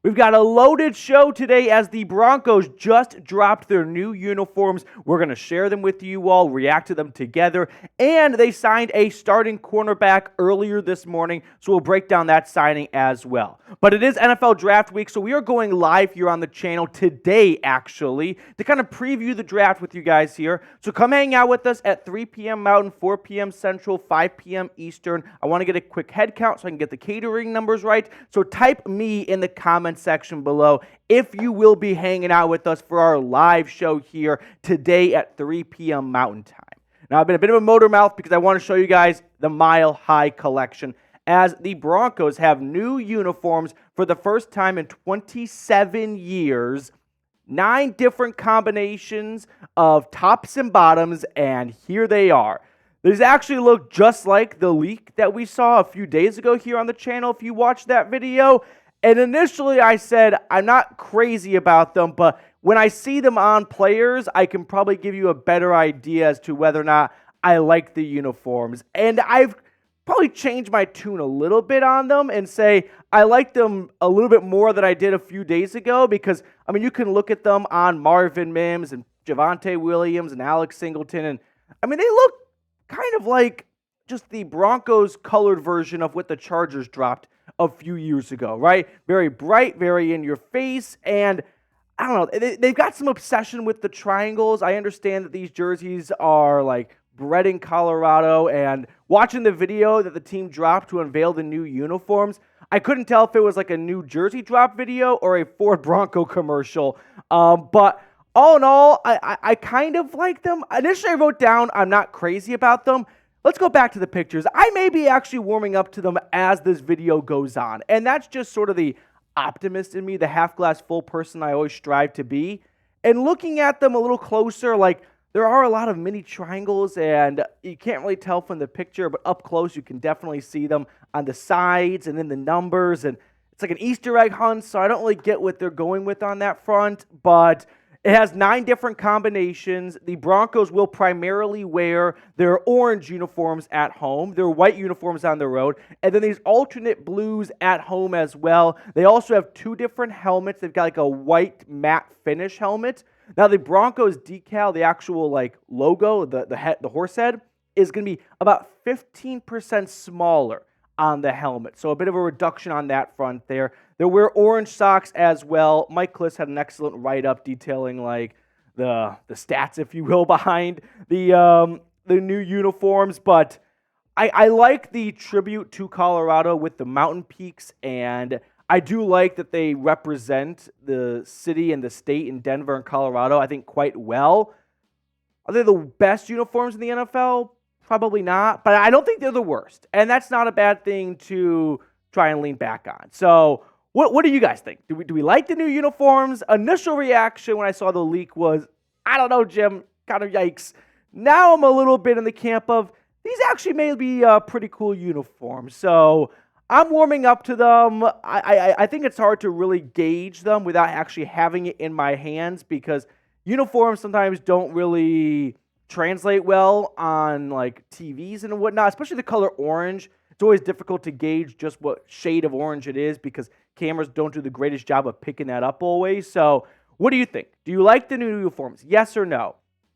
We've got a loaded show today as the Broncos just dropped their new uniforms. We're going to share them with you all, react to them together, and they signed a starting cornerback earlier this morning, so we'll break down that signing as well. But it is NFL Draft Week, so we are going live here on the channel today, actually, to kind of preview the draft with you guys here. So come hang out with us at 3 p.m. Mountain, 4 p.m. Central, 5 p.m. Eastern. I want to get a quick head count so I can get the catering numbers right, so type me in the comments section below if you will be hanging out with us for our live show here today at 3 p.m. Mountain Time. Now, I've been a bit of a motor mouth because I want to show you guys the Mile High collection as the Broncos have new uniforms for the first time in 27 years. 9 different combinations of tops and bottoms, and here they are. These actually look just like the leak that we saw a few days ago here on the channel if you watched that video. And initially I said, I'm not crazy about them, but when I see them on players, I can probably give you a better idea as to whether or not I like the uniforms. And I've probably changed my tune a little bit on them and say I like them a little bit more than I did a few days ago because, I mean, you can look at them on Marvin Mims and Javonte Williams and Alex Singleton, and, I mean, they look kind of like just the Broncos colored version of what the Chargers dropped a few years ago, right? Very bright, very in your face, and I don't know, they've got some obsession with the triangles. I understand that these jerseys are like bred in Colorado, and watching the video that the team dropped to unveil the new uniforms, I couldn't tell if it was like a New Jersey drop video or a Ford Bronco commercial, but all in all, I kind of like them. Initially, I wrote down I'm not crazy about them. Let's go back to the pictures. I may be actually warming up to them as this video goes on, and that's just sort of the optimist in me, the half-glass full person I always strive to be. And looking at them a little closer, like, there are a lot of mini triangles, and you can't really tell from the picture, but up close you can definitely see them on the sides and in the numbers, and it's like an Easter egg hunt, so I don't really get what they're going with on that front, but it has 9 different combinations. The Broncos will primarily wear their orange uniforms at home, their white uniforms on the road, and then these alternate blues at home as well. They also have 2 different helmets. They've got like a white matte finish helmet. Now the Broncos decal, the actual like logo, the horse head, is going to be about 15% smaller on the helmet. So a bit of a reduction on that front there. They'll wear orange socks as well. Mike Kliss had an excellent write-up detailing like the stats, if you will, behind the new uniforms. But I like the tribute to Colorado with the mountain peaks, and I do like that they represent the city and the state in Denver and Colorado, I think, quite well. Are they the best uniforms in the NFL? Probably not, but I don't think they're the worst, and that's not a bad thing to try and lean back on. So what do you guys think? Do we like the new uniforms? Initial reaction when I saw the leak was, I don't know, Jim, kind of yikes. Now I'm a little bit in the camp of, these actually may be pretty cool uniforms. So I'm warming up to them. I think it's hard to really gauge them without actually having it in my hands because uniforms sometimes don't really translate well on like TVs and whatnot, especially the color orange. It's always difficult to gauge just what shade of orange it is because cameras don't do the greatest job of picking that up always. So what do you think? Do you like the new uniforms? Yes or no?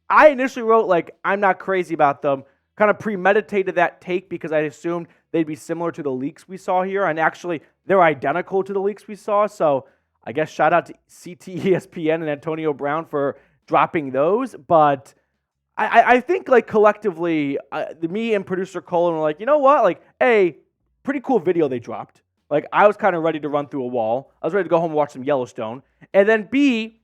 I initially wrote like, I'm not crazy about them, kind of premeditated that take because I assumed they'd be similar to the leaks we saw here, and actually they're identical to the leaks we saw. So I guess shout out to CT, ESPN, and Antonio Brown for dropping those, but I think, like, collectively, me and producer Colin were like, you know what? Like, A, pretty cool video they dropped. Like, I was kind of ready to run through a wall. I was ready to go home and watch some Yellowstone. And then B,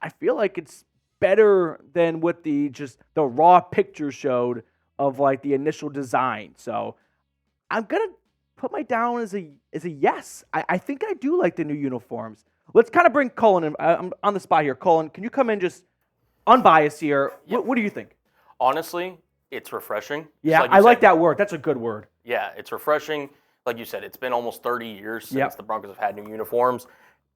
I feel like it's better than what the raw picture showed of, like, the initial design. So I'm going to put my down as a yes. I think I do like the new uniforms. Let's kind of bring Colin in. I'm on the spot here. Colin, can you come in just unbiased here? Yep. What do you think? Honestly, it's refreshing. Yeah, I like that word. That's a good word. Yeah, it's refreshing. Like you said, it's been almost 30 years since the Broncos have had new uniforms.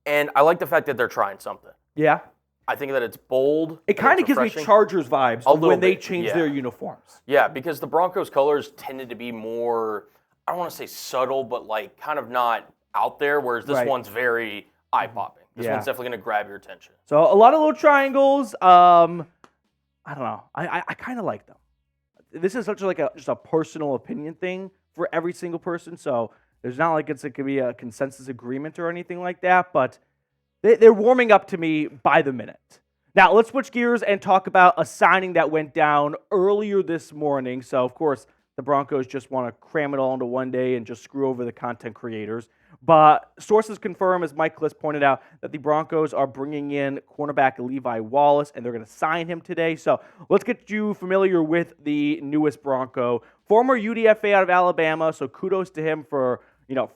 And I like the fact that they're trying something. Yeah. I think that it's bold. It kind of gives me Chargers vibes when they change their uniforms. Yeah, because the Broncos colors tended to be more, I don't want to say subtle, but like kind of not out there, whereas this one's very eye-popping. This one's definitely going to grab your attention. So a lot of little triangles. I don't know. I kind of like them. This is such just a personal opinion thing for every single person. So there's not like it could be a consensus agreement or anything like that. But they're warming up to me by the minute. Now let's switch gears and talk about a signing that went down earlier this morning. So of course the Broncos just want to cram it all into one day and just screw over the content creators. But sources confirm, as Mike Kliss pointed out, that the Broncos are bringing in cornerback Levi Wallace, and they're going to sign him today. So let's get you familiar with the newest Bronco. Former UDFA out of Alabama, so kudos to him for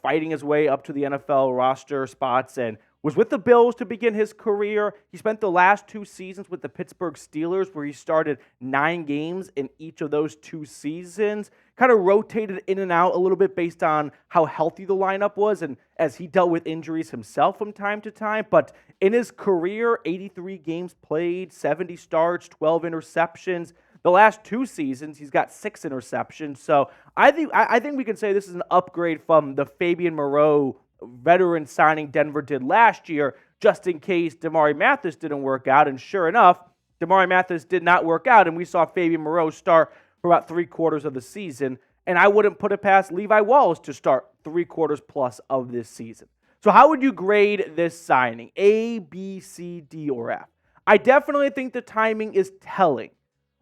fighting his way up to the NFL roster spots, and was with the Bills to begin his career. He spent the last 2 seasons with the Pittsburgh Steelers, where he started 9 games in each of those 2 seasons. Kind of rotated in and out a little bit based on how healthy the lineup was, and as he dealt with injuries himself from time to time. But in his career, 83 games played, 70 starts, 12 interceptions. The last 2 seasons, he's got 6 interceptions. So I think we can say this is an upgrade from the Fabian Moreau veteran signing Denver did last year, just in case Damari Mathis didn't work out. And sure enough, Damari Mathis did not work out, and we saw Fabian Moreau start for about 3/4 of the season. And I wouldn't put it past Levi Wallace to start 3/4 plus of this season. So how would you grade this signing? A, B, C, D, or F? I definitely think the timing is telling.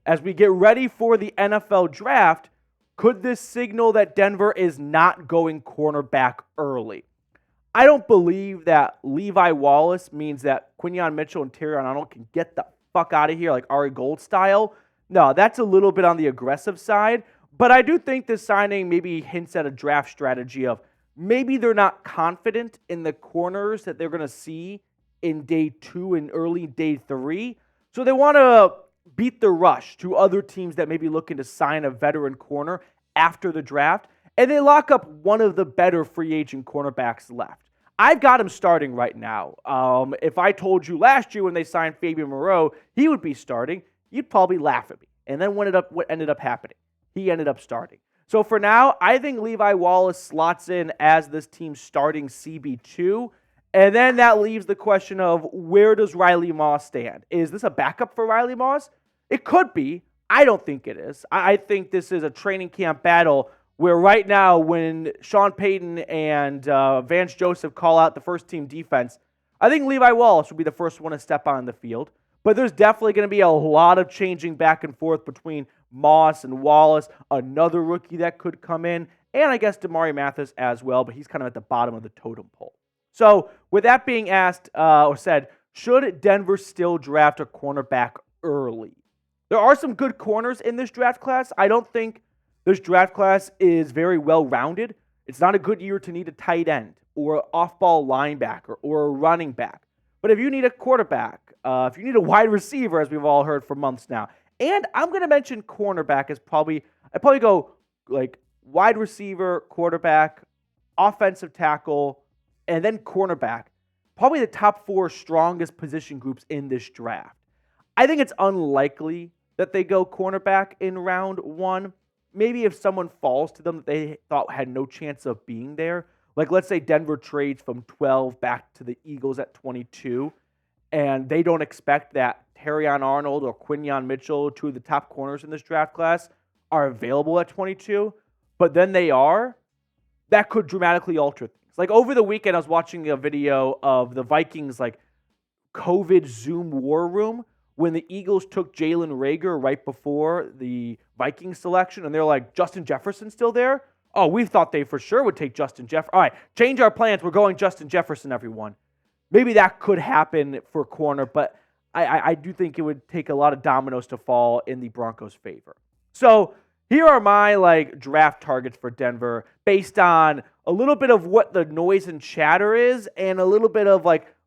As we get ready for the NFL draft, could this signal that Denver is not going cornerback early? I don't believe that Levi Wallace means that Quinyon Mitchell and Terrion Arnold can get the fuck out of here like Ari Gold style. No, that's a little bit on the aggressive side. But I do think this signing maybe hints at a draft strategy of maybe they're not confident in the corners that they're going to see in day 2 and early day 3. So they want to beat the rush to other teams that may be looking to sign a veteran corner after the draft. And they lock up one of the better free agent cornerbacks left. I've got him starting right now. If I told you last year when they signed Fabian Moreau, he would be starting, you'd probably laugh at me. And then what ended up happening? He ended up starting. So for now, I think Levi Wallace slots in as this team's starting CB2. And then that leaves the question of, where does Riley Moss stand? Is this a backup for Riley Moss? It could be. I don't think it is. I think this is a training camp battle where right now, when Sean Payton and Vance Joseph call out the first team defense, I think Levi Wallace will be the first one to step on the field. But there's definitely going to be a lot of changing back and forth between Moss and Wallace, another rookie that could come in, and I guess Damari Mathis as well, but he's kind of at the bottom of the totem pole. So with that being asked or said, should Denver still draft a cornerback early? There are some good corners in this draft class. I don't think this draft class is very well-rounded. It's not a good year to need a tight end or an off-ball linebacker or a running back. But if you need a quarterback, if you need a wide receiver, as we've all heard for months now, and I'm going to mention cornerback as I'd probably go like wide receiver, quarterback, offensive tackle, and then cornerback. Probably the top 4 strongest position groups in this draft. I think it's unlikely that they go cornerback in round 1. Maybe if someone falls to them that they thought had no chance of being there, like let's say Denver trades from 12 back to the Eagles at 22, and they don't expect that Terrion Arnold or Quinyon Mitchell, 2 of the top corners in this draft class, are available at 22, but then they are, that could dramatically alter things. Like over the weekend, I was watching a video of the Vikings like COVID Zoom war room when the Eagles took Jalen Reagor right before the Vikings selection, and they're like, Justin Jefferson's still there? Oh, we thought they for sure would take Justin Jefferson. All right, change our plans. We're going Justin Jefferson, everyone. Maybe that could happen for corner, but I do think it would take a lot of dominoes to fall in the Broncos' favor. So here are my draft targets for Denver based on a little bit of what the noise and chatter is and a little bit of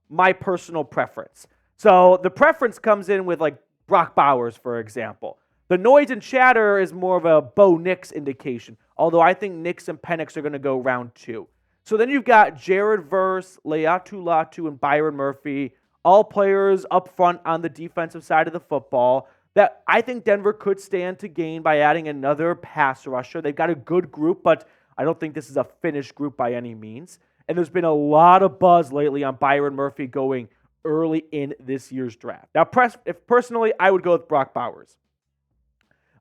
my personal preference. So the preference comes in with Brock Bowers, for example. The noise and chatter is more of a Bo Nix indication, although I think Nix and Penix are going to go round 2. So then you've got Jared Verse, Leatu Latu, and Byron Murphy, all players up front on the defensive side of the football that I think Denver could stand to gain by adding another pass rusher. They've got a good group, but I don't think this is a finished group by any means. And there's been a lot of buzz lately on Byron Murphy going early in this year's draft. Now, personally, I would go with Brock Bowers.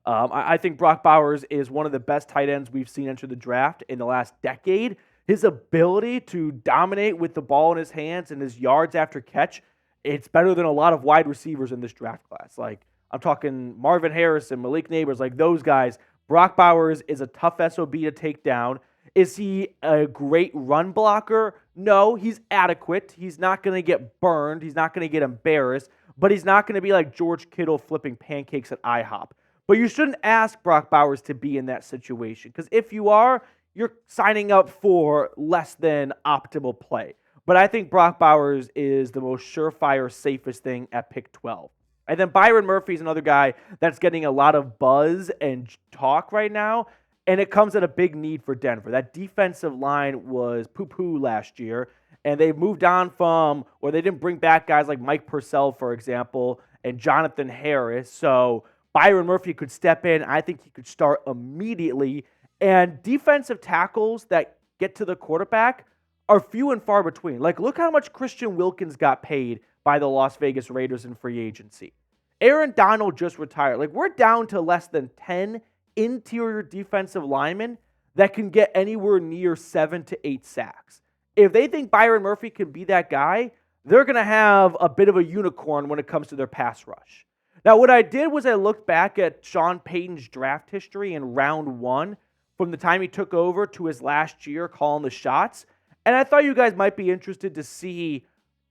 I think Brock Bowers is one of the best tight ends we've seen enter the draft in the last decade. His ability to dominate with the ball in his hands and his yards after catch, it's better than a lot of wide receivers in this draft class. Like, I'm talking Marvin Harrison, Malik Neighbors, like those guys. Brock Bowers is a tough SOB to take down. Is he a great run blocker? No, he's adequate. He's not going to get burned. He's not going to get embarrassed. But he's not going to be like George Kittle flipping pancakes at IHOP. But you shouldn't ask Brock Bowers to be in that situation, because if you are, you're signing up for less than optimal play. But I think Brock Bowers is the most surefire, safest thing at pick 12. And then Byron Murphy is another guy that's getting a lot of buzz and talk right now, and it comes at a big need for Denver. That defensive line was poo-poo last year, and they've moved on from, or they didn't bring back guys like Mike Purcell, for example, and Jonathan Harris. So Byron Murphy could step in. I think he could start immediately. And defensive tackles that get to the quarterback are few and far between. Like, look how much Christian Wilkins got paid by the Las Vegas Raiders in free agency. Aaron Donald just retired. Like, we're down to less than 10 interior defensive linemen that can get anywhere near 7 to 8 sacks. If they think Byron Murphy can be that guy, they're going to have a bit of a unicorn when it comes to their pass rush. Now, what I did was I looked back at Sean Payton's draft history in round 1 from the time he took over to his last year calling the shots. And I thought you guys might be interested to see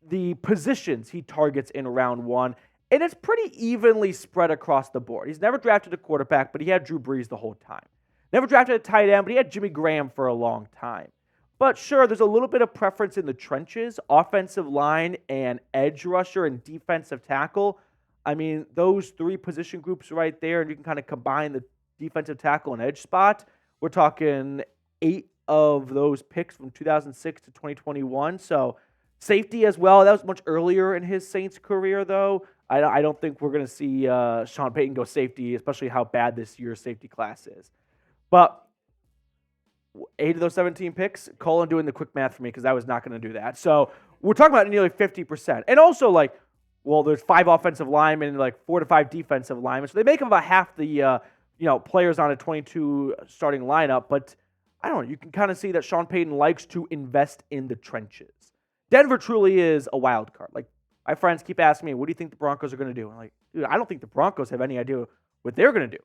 the positions he targets in round 1. And it's pretty evenly spread across the board. He's never drafted a quarterback, but he had Drew Brees the whole time. Never drafted a tight end, but he had Jimmy Graham for a long time. But sure, there's a little bit of preference in the trenches, offensive line and edge rusher and defensive tackle. I mean, those 3 position groups right there, and you can kind of combine the defensive tackle and edge spot. We're talking 8 of those picks from 2006 to 2021. So safety as well. That was much earlier in his Saints career, though. I don't think we're going to see Sean Payton go safety, especially how bad this year's safety class is. But 8 of those 17 picks, Colin doing the quick math for me because I was not going to do that. So we're talking about nearly 50%. And also, like, well, there's 5 offensive linemen and like 4 to 5 defensive linemen. So they make up about half the players on a 22 starting lineup. But I don't know. You can kind of see that Sean Payton likes to invest in the trenches. Denver truly is a wild card. Like, my friends keep asking me, what do you think the Broncos are going to do? I'm like, dude, I don't think the Broncos have any idea what they're going to do.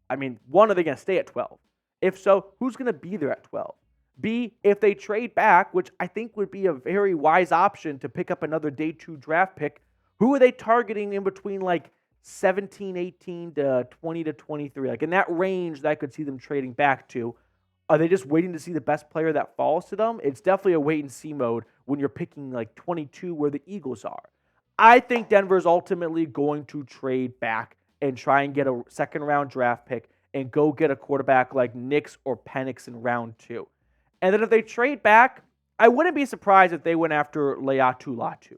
I mean, one, are they going to stay at 12? If so, who's going to be there at 12? B, if they trade back, which I think would be a very wise option to pick up another day 2 draft pick, who are they targeting in between like 17, 18 to 20 to 23? Like in that range that I could see them trading back to. Are they just waiting to see the best player that falls to them? It's definitely a wait-and-see mode when you're picking like 22 where the Eagles are. I think Denver's ultimately going to trade back and try and get a second-round draft pick and go get a quarterback like Nix or Penix in round 2. And then if they trade back, I wouldn't be surprised if they went after Leatu Latu.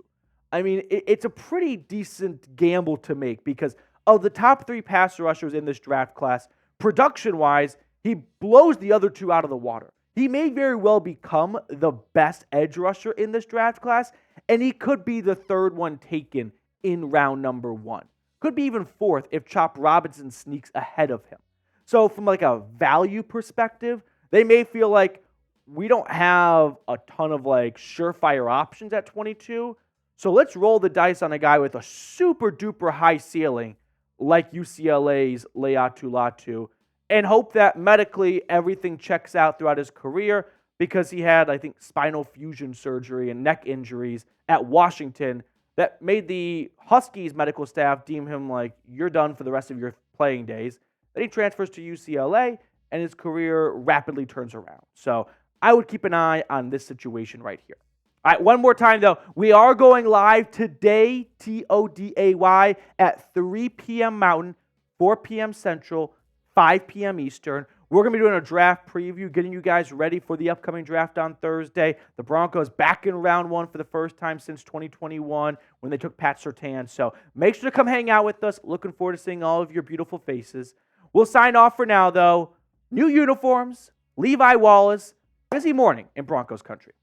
I mean, it's a pretty decent gamble to make because of the top 3 pass rushers in this draft class, production-wise, he blows the other 2 out of the water. He may very well become the best edge rusher in this draft class, and he could be the 3rd one taken in round number 1. Could be even 4th if Chop Robinson sneaks ahead of him. So from like a value perspective, they may feel like we don't have a ton of like surefire options at 22, so let's roll the dice on a guy with a super duper high ceiling like UCLA's Leatu Latu, and hope that medically everything checks out throughout his career because he had, I think, spinal fusion surgery and neck injuries at Washington that made the Huskies medical staff deem him like, you're done for the rest of your playing days. Then he transfers to UCLA, and his career rapidly turns around. So I would keep an eye on this situation right here. All right, one more time, though. We are going live today, Today, at 3 p.m. Mountain, 4 p.m. Central, 5 p.m. Eastern. We're going to be doing a draft preview, getting you guys ready for the upcoming draft on Thursday. The Broncos back in round 1 for the first time since 2021 when they took Pat Surtain. So make sure to come hang out with us. Looking forward to seeing all of your beautiful faces. We'll sign off for now, though. New uniforms, Levi Wallace, busy morning in Broncos country.